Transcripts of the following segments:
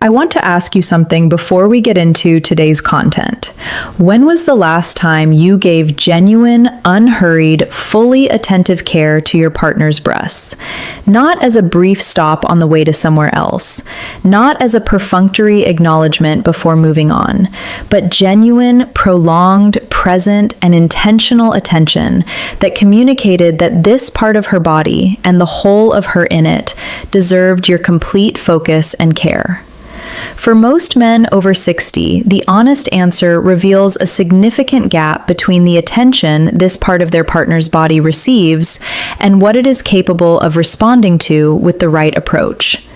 I want to ask you something before we get into today's content. When was the last time you gave genuine, unhurried, fully attentive care to your partner's breasts? Not as a brief stop on the way to somewhere else, not as a perfunctory acknowledgement before moving on, but genuine, prolonged, present, and intentional attention that communicated that this part of her body and the whole of her in it deserved your complete focus and care. For most men over 60, the honest answer reveals a significant gap between the attention this part of their partner's body receives and what it is capable of responding to with the right approach.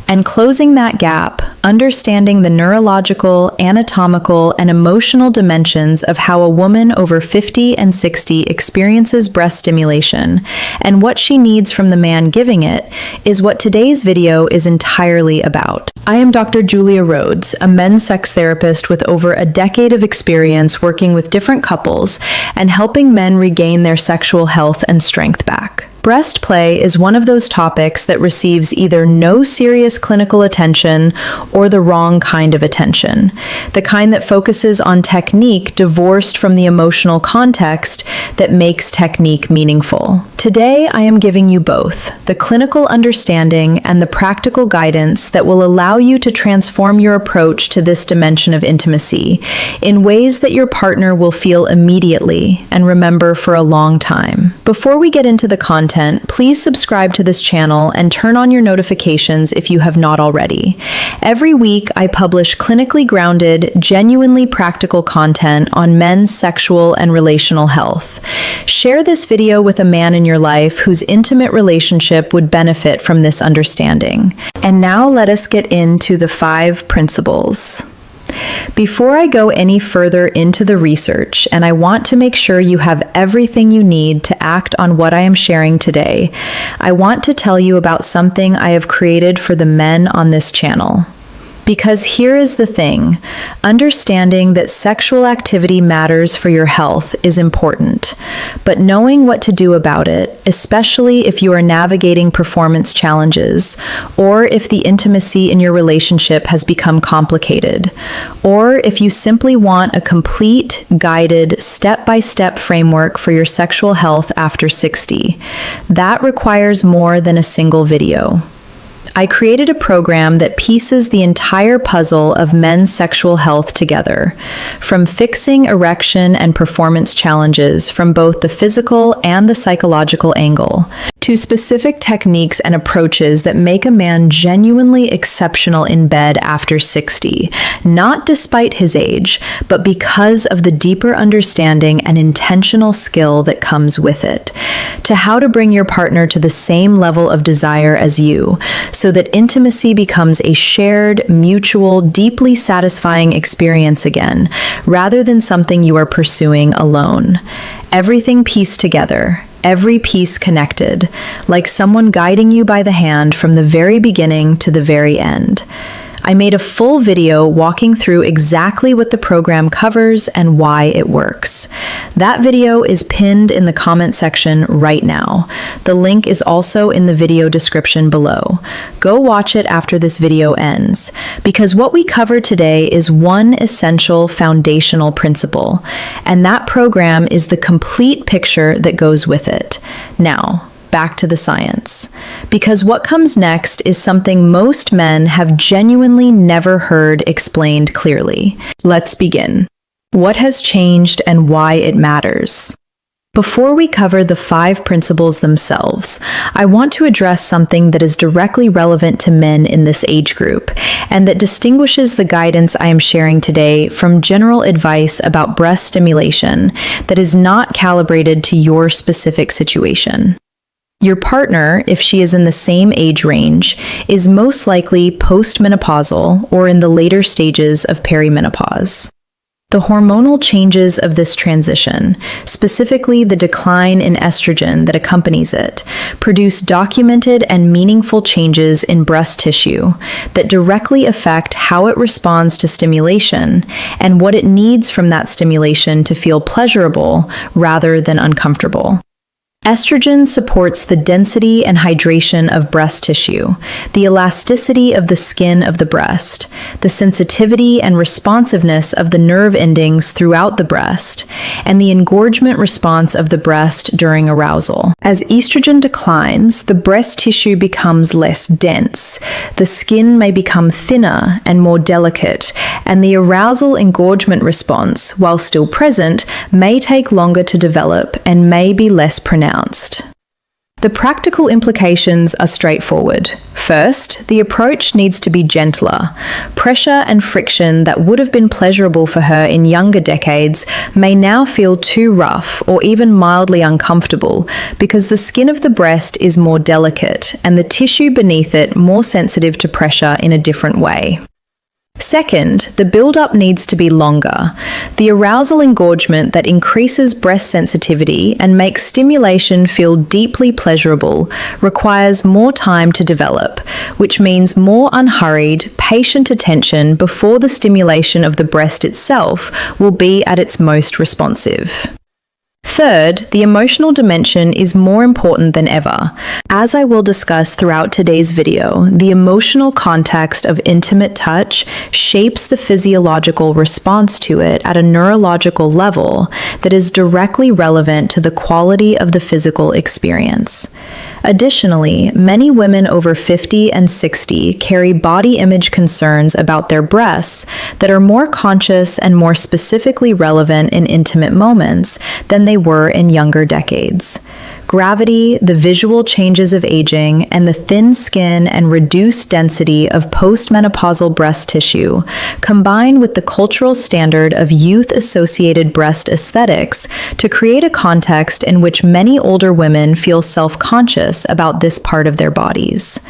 And closing that gap, understanding the neurological, anatomical, and emotional dimensions of how a woman over 50 and 60 experiences breast stimulation and what she needs from the man giving it is what today's video is entirely about. I am Dr. Julia Rhodes, a men's sex therapist with over a decade of experience working with different couples and helping men regain their sexual health and strength back. Breast play is one of those topics that receives either no serious clinical attention or the wrong kind of attention, the kind that focuses on technique divorced from the emotional context that makes technique meaningful. Today, I am giving you both the clinical understanding and the practical guidance that will allow you to transform your approach to this dimension of intimacy in ways that your partner will feel immediately and remember for a long time. Before we get into the content, please subscribe to this channel and turn on your notifications if you have not already. Every week, I publish clinically grounded, genuinely practical content on men's sexual and relational health. Share this video with a man in your life whose intimate relationship would benefit from this understanding. And now let us get into the 5 principles. Before I go any further into the research, and I want to make sure you have everything you need to act on what I am sharing today, I want to tell you about something I have created for the men on this channel. Because here is the thing, understanding that sexual activity matters for your health is important, but knowing what to do about it, especially if you are navigating performance challenges, or if the intimacy in your relationship has become complicated, or if you simply want a complete, guided, step-by-step framework for your sexual health after 60, that requires more than a single video. I created a program that pieces the entire puzzle of men's sexual health together, from fixing erection and performance challenges from both the physical and the psychological angle, to specific techniques and approaches that make a man genuinely exceptional in bed after 60, not despite his age, but because of the deeper understanding and intentional skill that comes with it, to how to bring your partner to the same level of desire as you, so that intimacy becomes a shared, mutual, deeply satisfying experience again, rather than something you are pursuing alone. Everything pieced together, every piece connected, like someone guiding you by the hand from the very beginning to the very end. I made a full video walking through exactly what the program covers and why it works. That video is pinned in the comment section right now. The link is also in the video description below. Go watch it after this video ends, because what we cover today is one essential foundational principle, and that program is the complete picture that goes with it. Now, back to the science, because what comes next is something most men have genuinely never heard explained clearly. Let's begin. What has changed and why it matters? Before we cover the 5 principles themselves, I want to address something that is directly relevant to men in this age group, and that distinguishes the guidance I am sharing today from general advice about breast stimulation that is not calibrated to your specific situation. Your partner, if she is in the same age range, is most likely postmenopausal or in the later stages of perimenopause. The hormonal changes of this transition, specifically the decline in estrogen that accompanies it, produce documented and meaningful changes in breast tissue that directly affect how it responds to stimulation and what it needs from that stimulation to feel pleasurable rather than uncomfortable. Estrogen supports the density and hydration of breast tissue, the elasticity of the skin of the breast, the sensitivity and responsiveness of the nerve endings throughout the breast, and the engorgement response of the breast during arousal. As estrogen declines, the breast tissue becomes less dense, the skin may become thinner and more delicate, and the arousal engorgement response, while still present, may take longer to develop and may be less pronounced. The practical implications are straightforward. First, the approach needs to be gentler. Pressure and friction that would have been pleasurable for her in younger decades may now feel too rough or even mildly uncomfortable because the skin of the breast is more delicate and the tissue beneath it more sensitive to pressure in a different way. Second, the build-up needs to be longer. The arousal engorgement that increases breast sensitivity and makes stimulation feel deeply pleasurable requires more time to develop, which means more unhurried, patient attention before the stimulation of the breast itself will be at its most responsive. Third, the emotional dimension is more important than ever. As I will discuss throughout today's video, the emotional context of intimate touch shapes the physiological response to it at a neurological level that is directly relevant to the quality of the physical experience. Additionally, many women over 50 and 60 carry body image concerns about their breasts that are more conscious and more specifically relevant in intimate moments than they were in younger decades. Gravity, the visual changes of aging, and the thin skin and reduced density of postmenopausal breast tissue combine with the cultural standard of youth-associated breast aesthetics to create a context in which many older women feel self-conscious about this part of their bodies.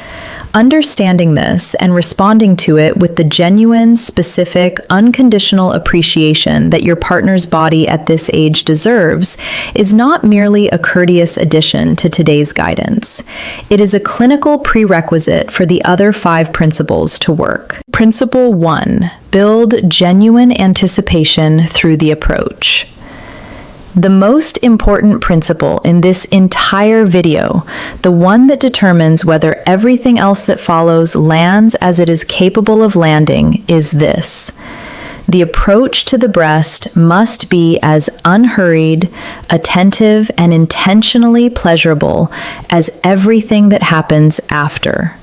Understanding this and responding to it with the genuine, specific, unconditional appreciation that your partner's body at this age deserves is not merely a courteous addition to today's guidance. It is a clinical prerequisite for the other 5 principles to work. Principle 1. Build genuine anticipation through the approach. The most important principle in this entire video, the one that determines whether everything else that follows lands as it is capable of landing, is this. The approach to the breast must be as unhurried, attentive, and intentionally pleasurable as everything that happens after.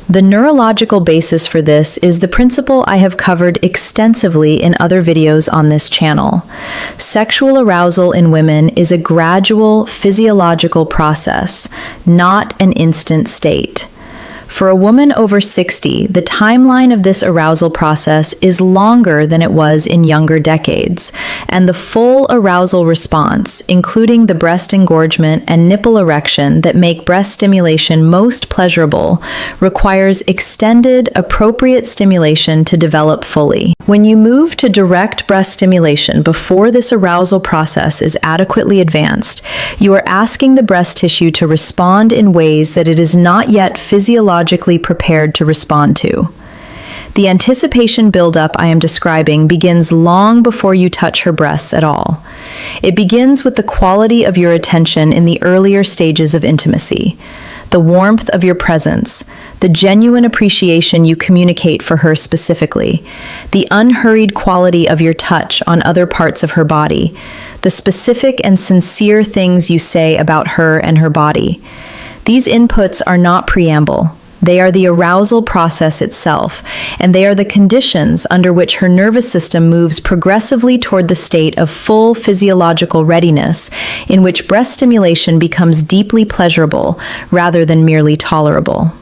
The neurological basis for this is the principle I have covered extensively in other videos on this channel. Sexual arousal in women is a gradual physiological process, not an instant state. For a woman over 60, the timeline of this arousal process is longer than it was in younger decades, and the full arousal response, including the breast engorgement and nipple erection that make breast stimulation most pleasurable, requires extended, appropriate stimulation to develop fully. When you move to direct breast stimulation before this arousal process is adequately advanced, you are asking the breast tissue to respond in ways that it is not yet physiologically prepared to respond to. The anticipation buildup I am describing begins long before you touch her breasts at all. It begins with the quality of your attention in the earlier stages of intimacy, the warmth of your presence, the genuine appreciation you communicate for her specifically, the unhurried quality of your touch on other parts of her body, the specific and sincere things you say about her and her body. These inputs are not preamble. They are the arousal process itself, and they are the conditions under which her nervous system moves progressively toward the state of full physiological readiness, in which breast stimulation becomes deeply pleasurable rather than merely tolerable.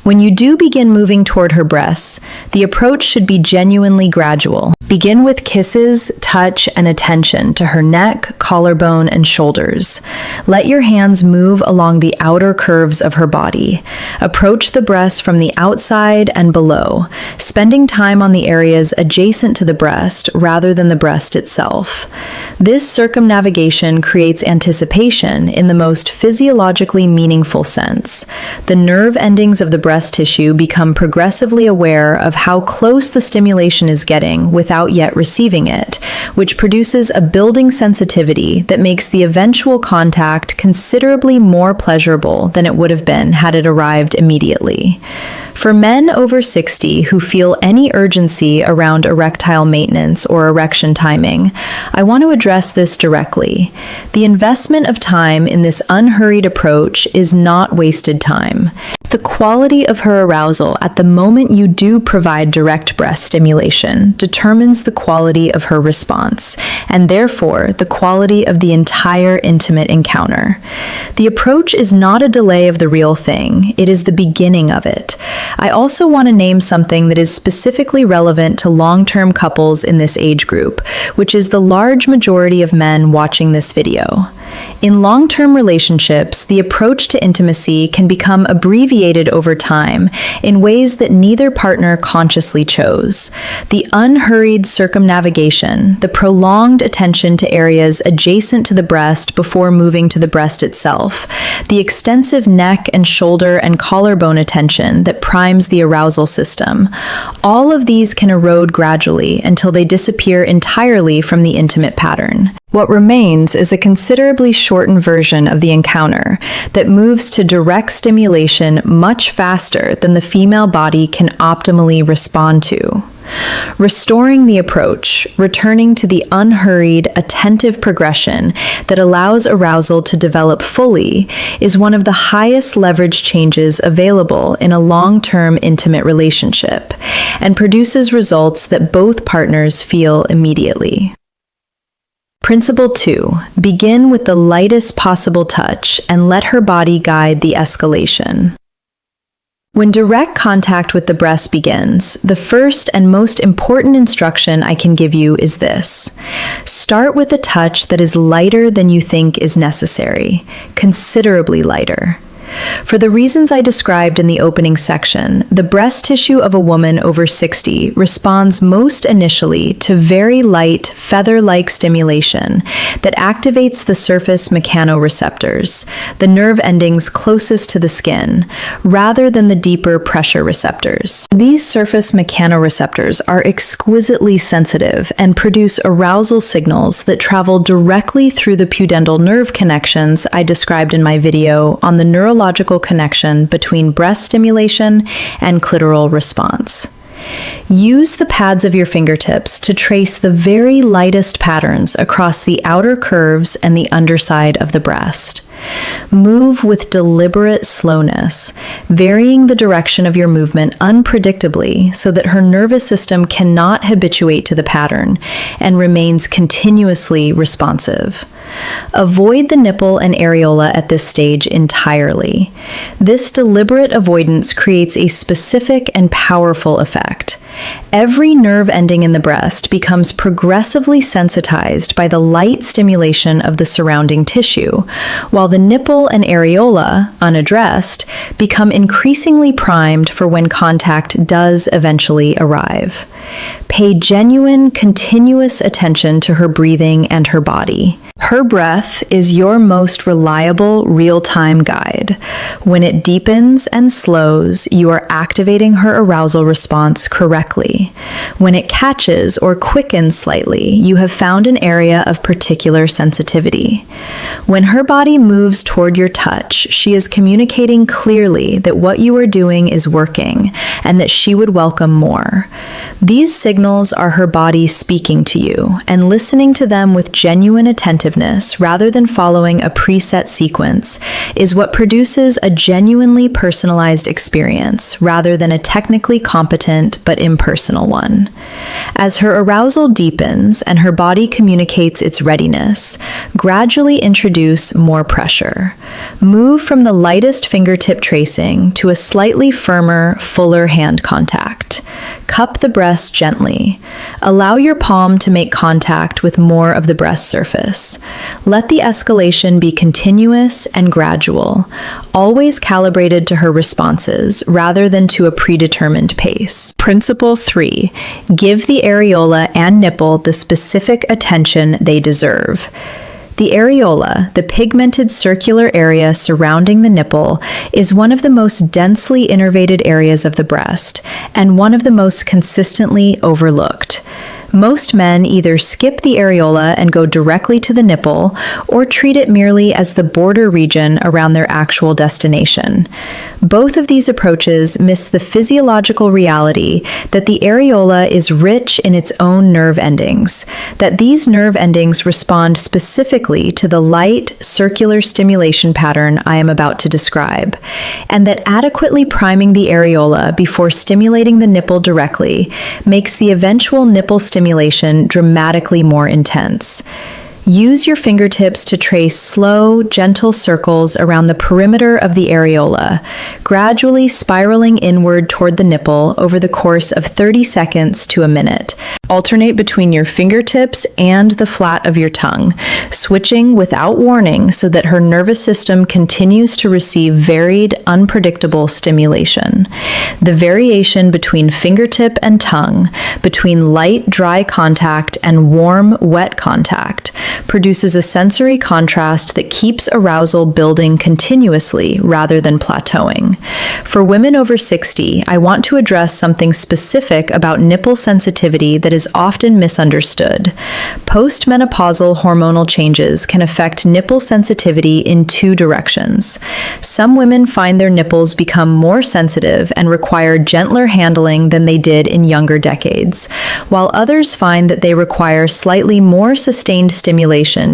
When you do begin moving toward her breasts, the approach should be genuinely gradual. Begin with kisses, touch, and attention to her neck, collarbone, and shoulders. Let your hands move along the outer curves of her body. Approach the breast from the outside and below, spending time on the areas adjacent to the breast rather than the breast itself. This circumnavigation creates anticipation in the most physiologically meaningful sense. The nerve endings of the breast breast tissue become progressively aware of how close the stimulation is getting without yet receiving it, which produces a building sensitivity that makes the eventual contact considerably more pleasurable than it would have been had it arrived immediately. For men over 60 who feel any urgency around erectile maintenance or erection timing, I want to address this directly. The investment of time in this unhurried approach is not wasted time. The quality of her arousal at the moment you do provide direct breast stimulation determines the quality of her response, and therefore the quality of the entire intimate encounter. The approach is not a delay of the real thing, it is the beginning of it. I also want to name something that is specifically relevant to long-term couples in this age group, which is the large majority of men watching this video. In long-term relationships, the approach to intimacy can become abbreviated over time in ways that neither partner consciously chose. The unhurried circumnavigation, the prolonged attention to areas adjacent to the breast before moving to the breast itself, the extensive neck and shoulder and collarbone attention that primes the arousal system, all of these can erode gradually until they disappear entirely from the intimate pattern. What remains is a considerably shortened version of the encounter that moves to direct stimulation much faster than the female body can optimally respond to. Restoring the approach, returning to the unhurried, attentive progression that allows arousal to develop fully, is one of the highest leverage changes available in a long-term intimate relationship, and produces results that both partners feel immediately. Principle 2. Begin with the lightest possible touch and let her body guide the escalation. When direct contact with the breast begins, the first and most important instruction I can give you is this. Start with a touch that is lighter than you think is necessary, considerably lighter. For the reasons I described in the opening section, the breast tissue of a woman over 60 responds most initially to very light, feather-like stimulation that activates the surface mechanoreceptors, the nerve endings closest to the skin, rather than the deeper pressure receptors. These surface mechanoreceptors are exquisitely sensitive and produce arousal signals that travel directly through the pudendal nerve connections I described in my video on the neurological connection between breast stimulation and clitoral response. Use the pads of your fingertips to trace the very lightest patterns across the outer curves and the underside of the breast. Move with deliberate slowness, varying the direction of your movement unpredictably so that her nervous system cannot habituate to the pattern and remains continuously responsive. Avoid the nipple and areola at this stage entirely. This deliberate avoidance creates a specific and powerful effect. Every nerve ending in the breast becomes progressively sensitized by the light stimulation of the surrounding tissue, while the nipple and areola, unaddressed, become increasingly primed for when contact does eventually arrive. Pay genuine, continuous attention to her breathing and her body. Her breath is your most reliable real-time guide. When it deepens and slows, you are activating her arousal response correctly. When it catches or quickens slightly, you have found an area of particular sensitivity. When her body moves toward your touch, she is communicating clearly that what you are doing is working and that she would welcome more. These signals are her body speaking to you, and listening to them with genuine attentiveness rather than following a preset sequence is what produces a genuinely personalized experience rather than a technically competent but impersonal one. As her arousal deepens and her body communicates its readiness, gradually introduce more pressure. Move from the lightest fingertip tracing to a slightly firmer, fuller hand contact. Cup the breast gently. Allow your palm to make contact with more of the breast surface. Let the escalation be continuous and gradual, always calibrated to her responses rather than to a predetermined pace. Principle 3. Give the areola and nipple the specific attention they deserve. The areola, the pigmented circular area surrounding the nipple, is one of the most densely innervated areas of the breast and one of the most consistently overlooked. Most men either skip the areola and go directly to the nipple or treat it merely as the border region around their actual destination. Both of these approaches miss the physiological reality that the areola is rich in its own nerve endings, that these nerve endings respond specifically to the light, circular stimulation pattern I am about to describe, and that adequately priming the areola before stimulating the nipple directly makes the eventual nipple stimulation dramatically more intense. Use your fingertips to trace slow, gentle circles around the perimeter of the areola, gradually spiraling inward toward the nipple over the course of 30 seconds to a minute. Alternate between your fingertips and the flat of your tongue, switching without warning so that her nervous system continues to receive varied, unpredictable stimulation. The variation between fingertip and tongue, between light, dry contact and warm, wet contact, produces a sensory contrast that keeps arousal building continuously rather than plateauing. For women over 60, I want to address something specific about nipple sensitivity that is often misunderstood. Postmenopausal hormonal changes can affect nipple sensitivity in two directions. Some women find their nipples become more sensitive and require gentler handling than they did in younger decades, while others find that they require slightly more sustained stimulation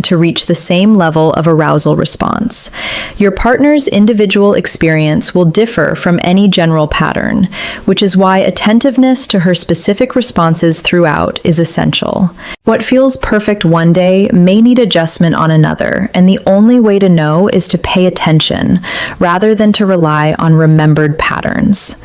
to reach the same level of arousal response. Your partner's individual experience will differ from any general pattern, which is why attentiveness to her specific responses throughout is essential. What feels perfect one day may need adjustment on another, and the only way to know is to pay attention rather than to rely on remembered patterns.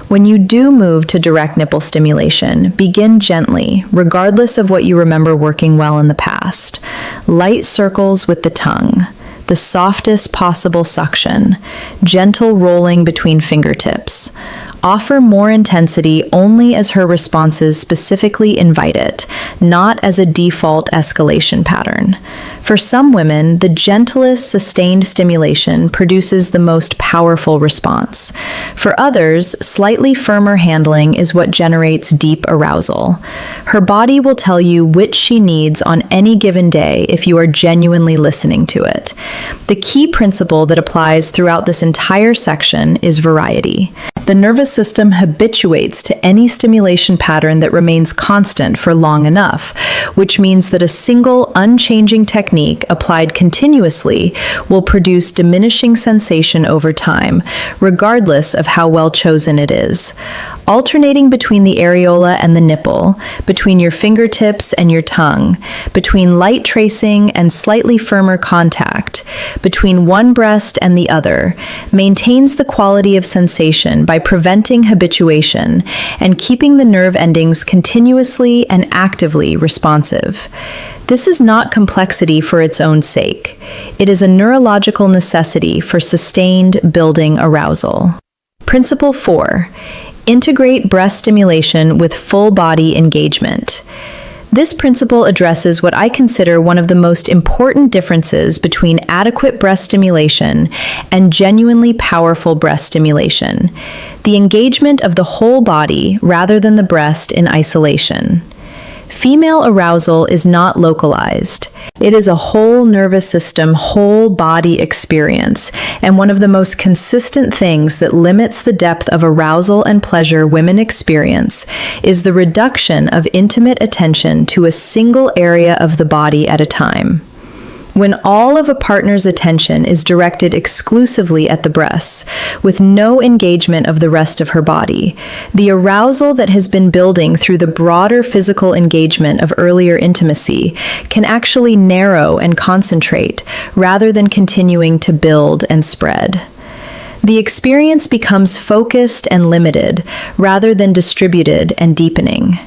When you do move to direct nipple stimulation, begin gently, regardless of what you remember working well in the past. Light circles with the tongue, the softest possible suction, gentle rolling between fingertips. Offer more intensity only as her responses specifically invite it, not as a default escalation pattern. For some women, the gentlest sustained stimulation produces the most powerful response. For others, slightly firmer handling is what generates deep arousal. Her body will tell you which she needs on any given day if you are genuinely listening to it. The key principle that applies throughout this entire section is variety. The nervous system habituates to any stimulation pattern that remains constant for long enough, which means that a single unchanging technique applied continuously will produce diminishing sensation over time, regardless of how well chosen it is. Alternating between the areola and the nipple, between your fingertips and your tongue, between light tracing and slightly firmer contact, between one breast and the other, maintains the quality of sensation by preventing habituation and keeping the nerve endings continuously and actively responsive. This is not complexity for its own sake. It is a neurological necessity for sustained building arousal. Principle 4. Integrate breast stimulation with full body engagement. This principle addresses what I consider one of the most important differences between adequate breast stimulation and genuinely powerful breast stimulation: the engagement of the whole body rather than the breast in isolation. Female arousal is not localized. It is a whole nervous system, whole body experience, and one of the most consistent things that limits the depth of arousal and pleasure women experience is the reduction of intimate attention to a single area of the body at a time. When all of a partner's attention is directed exclusively at the breasts, with no engagement of the rest of her body, the arousal that has been building through the broader physical engagement of earlier intimacy can actually narrow and concentrate rather than continuing to build and spread. The experience becomes focused and limited rather than distributed and deepening.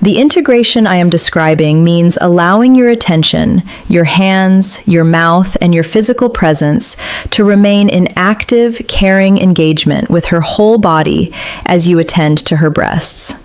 The integration I am describing means allowing your attention, your hands, your mouth, and your physical presence to remain in active, caring engagement with her whole body as you attend to her breasts.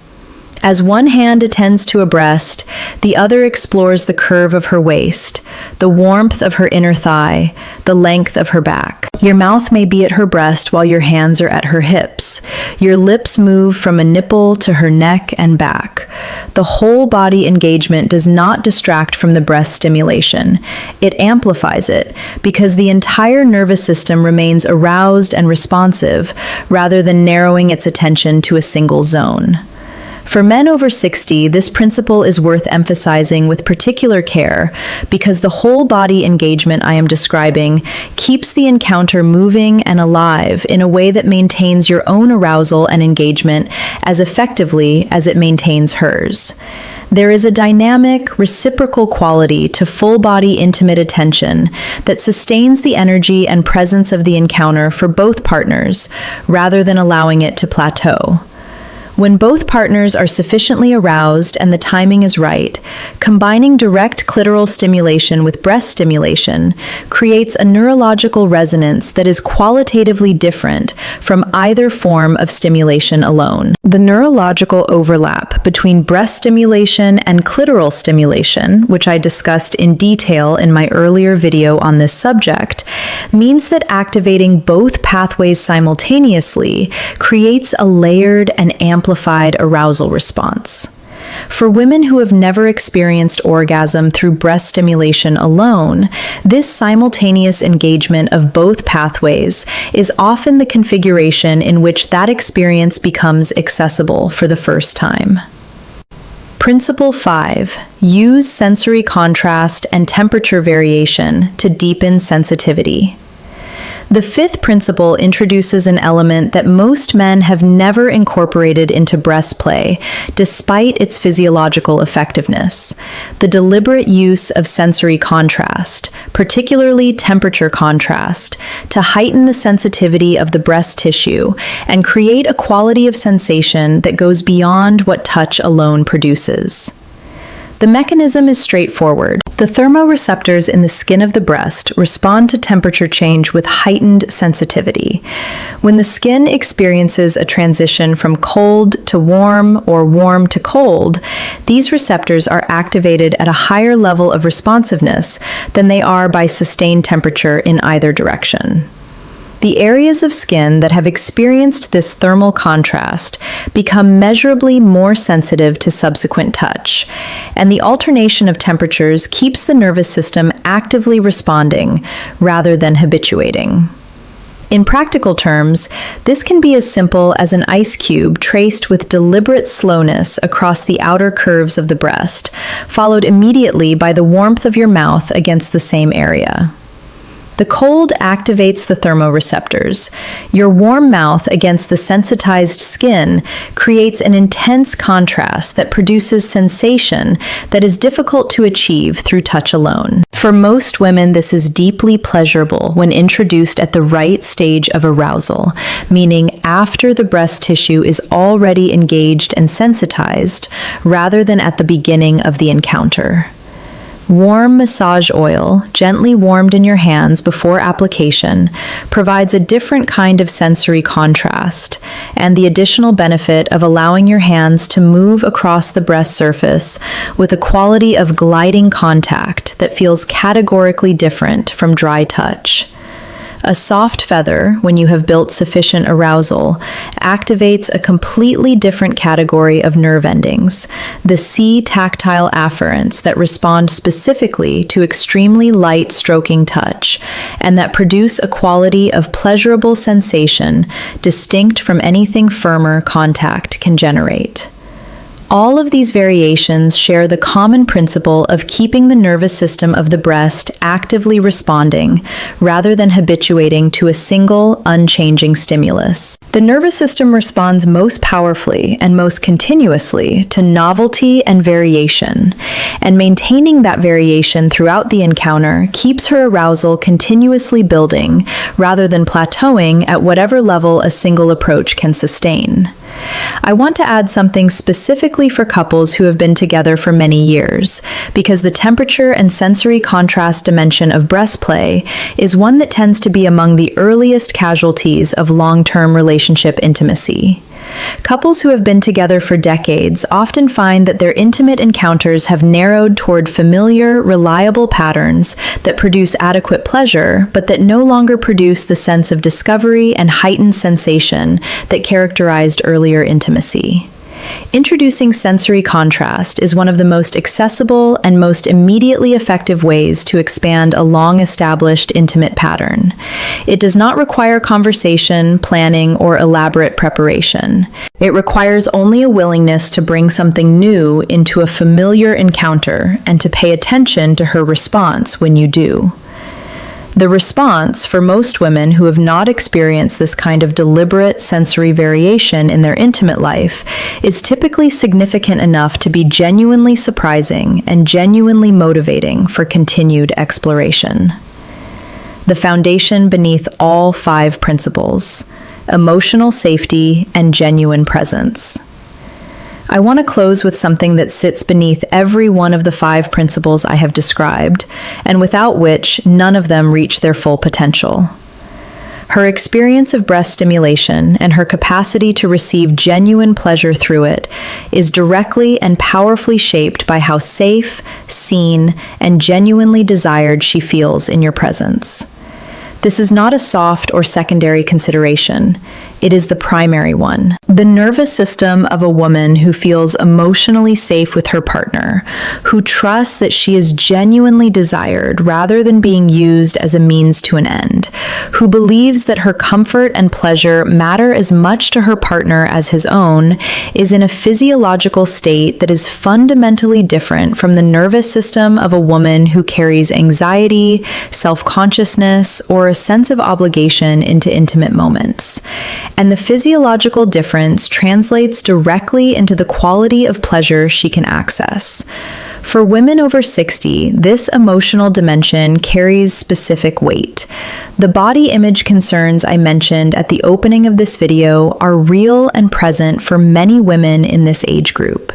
As one hand attends to a breast, the other explores the curve of her waist, the warmth of her inner thigh, the length of her back. Your mouth may be at her breast while your hands are at her hips. Your lips move from a nipple to her neck and back. The whole body engagement does not distract from the breast stimulation. It amplifies it because the entire nervous system remains aroused and responsive rather than narrowing its attention to a single zone. For men over 60, this principle is worth emphasizing with particular care because the whole body engagement I am describing keeps the encounter moving and alive in a way that maintains your own arousal and engagement as effectively as it maintains hers. There is a dynamic, reciprocal quality to full-body intimate attention that sustains the energy and presence of the encounter for both partners rather than allowing it to plateau. When both partners are sufficiently aroused and the timing is right, combining direct clitoral stimulation with breast stimulation creates a neurological resonance that is qualitatively different from either form of stimulation alone. The neurological overlap between breast stimulation and clitoral stimulation, which I discussed in detail in my earlier video on this subject, means that activating both pathways simultaneously creates a layered and amplified arousal response. For women who have never experienced orgasm through breast stimulation alone, this simultaneous engagement of both pathways is often the configuration in which that experience becomes accessible for the first time. Principle 5. Use sensory contrast and temperature variation to deepen sensitivity. The fifth principle introduces an element that most men have never incorporated into breast play, despite its physiological effectiveness: the deliberate use of sensory contrast, particularly temperature contrast, to heighten the sensitivity of the breast tissue and create a quality of sensation that goes beyond what touch alone produces. The mechanism is straightforward. The thermoreceptors in the skin of the breast respond to temperature change with heightened sensitivity. When the skin experiences a transition from cold to warm or warm to cold, these receptors are activated at a higher level of responsiveness than they are by sustained temperature in either direction. The areas of skin that have experienced this thermal contrast become measurably more sensitive to subsequent touch, and the alternation of temperatures keeps the nervous system actively responding rather than habituating. In practical terms, this can be as simple as an ice cube traced with deliberate slowness across the outer curves of the breast, followed immediately by the warmth of your mouth against the same area. The cold activates the thermoreceptors. Your warm mouth against the sensitized skin creates an intense contrast that produces sensation that is difficult to achieve through touch alone. For most women, this is deeply pleasurable when introduced at the right stage of arousal, meaning after the breast tissue is already engaged and sensitized, rather than at the beginning of the encounter. Warm massage oil, gently warmed in your hands before application, provides a different kind of sensory contrast and the additional benefit of allowing your hands to move across the breast surface with a quality of gliding contact that feels categorically different from dry touch. A soft feather, when you have built sufficient arousal, activates a completely different category of nerve endings, the C-tactile afferents that respond specifically to extremely light stroking touch, and that produce a quality of pleasurable sensation distinct from anything firmer contact can generate. All of these variations share the common principle of keeping the nervous system of the breast actively responding rather than habituating to a single, unchanging stimulus. The nervous system responds most powerfully and most continuously to novelty and variation, and maintaining that variation throughout the encounter keeps her arousal continuously building rather than plateauing at whatever level a single approach can sustain. I want to add something specifically for couples who have been together for many years, because the temperature and sensory contrast dimension of breast play is one that tends to be among the earliest casualties of long-term relationship intimacy. Couples who have been together for decades often find that their intimate encounters have narrowed toward familiar, reliable patterns that produce adequate pleasure, but that no longer produce the sense of discovery and heightened sensation that characterized earlier intimacy. Introducing sensory contrast is one of the most accessible and most immediately effective ways to expand a long-established intimate pattern. It does not require conversation, planning, or elaborate preparation. It requires only a willingness to bring something new into a familiar encounter and to pay attention to her response when you do. The response for most women who have not experienced this kind of deliberate sensory variation in their intimate life is typically significant enough to be genuinely surprising and genuinely motivating for continued exploration. The foundation beneath all 5 principles: emotional safety and genuine presence. I want to close with something that sits beneath every one of the 5 principles I have described, and without which none of them reach their full potential. Her experience of breast stimulation and her capacity to receive genuine pleasure through it is directly and powerfully shaped by how safe, seen, and genuinely desired she feels in your presence. This is not a soft or secondary consideration. It is the primary one. The nervous system of a woman who feels emotionally safe with her partner, who trusts that she is genuinely desired rather than being used as a means to an end, who believes that her comfort and pleasure matter as much to her partner as his own, is in a physiological state that is fundamentally different from the nervous system of a woman who carries anxiety, self-consciousness, or a sense of obligation into intimate moments. And the physiological difference translates directly into the quality of pleasure she can access. For women over 60, this emotional dimension carries specific weight. The body image concerns I mentioned at the opening of this video are real and present for many women in this age group.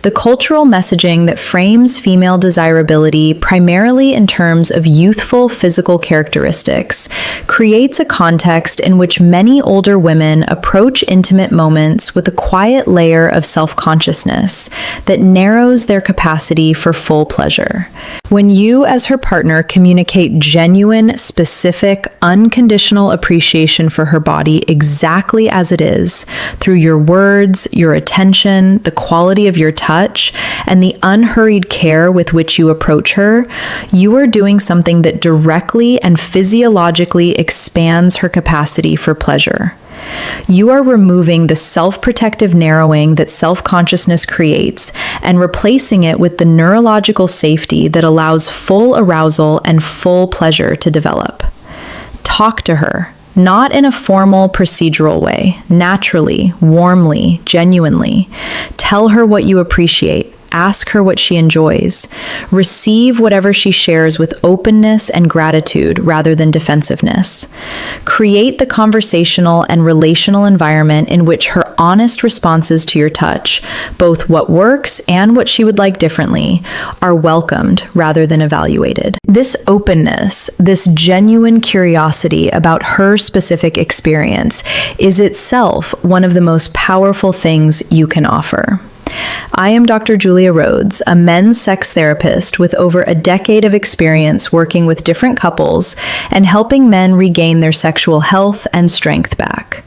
The cultural messaging that frames female desirability primarily in terms of youthful physical characteristics creates a context in which many older women approach intimate moments with a quiet layer of self-consciousness that narrows their capacity for full pleasure. When you, as her partner, communicate genuine, specific, unconditional appreciation for her body exactly as it is, through your words, your attention, the quality of your touch, and the unhurried care with which you approach her, you are doing something that directly and physiologically expands her capacity for pleasure. You are removing the self-protective narrowing that self-consciousness creates and replacing it with the neurological safety that allows full arousal and full pleasure to develop. Talk to her, not in a formal, procedural way, naturally, warmly, genuinely. Tell her what you appreciate. Ask her what she enjoys. Receive whatever she shares with openness and gratitude rather than defensiveness. Create the conversational and relational environment in which her honest responses to your touch, both what works and what she would like differently, are welcomed rather than evaluated. This openness, this genuine curiosity about her specific experience, is itself one of the most powerful things you can offer. I am Dr. Julia Rhodes, a men's sex therapist with over a decade of experience working with different couples and helping men regain their sexual health and strength back.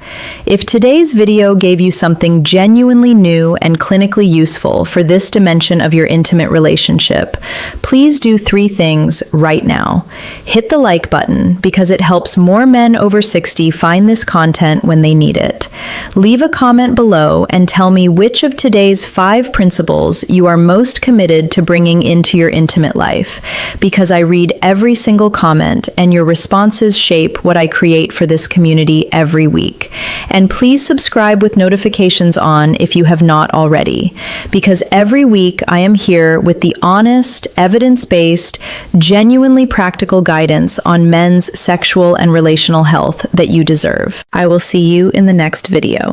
If today's video gave you something genuinely new and clinically useful for this dimension of your intimate relationship, please do 3 things right now. Hit the like button because it helps more men over 60 find this content when they need it. Leave a comment below and tell me which of today's 5 principles you are most committed to bringing into your intimate life, because I read every single comment and your responses shape what I create for this community every week. And please subscribe with notifications on if you have not already, because every week I am here with the honest, evidence-based, genuinely practical guidance on men's sexual and relational health that you deserve. I will see you in the next video.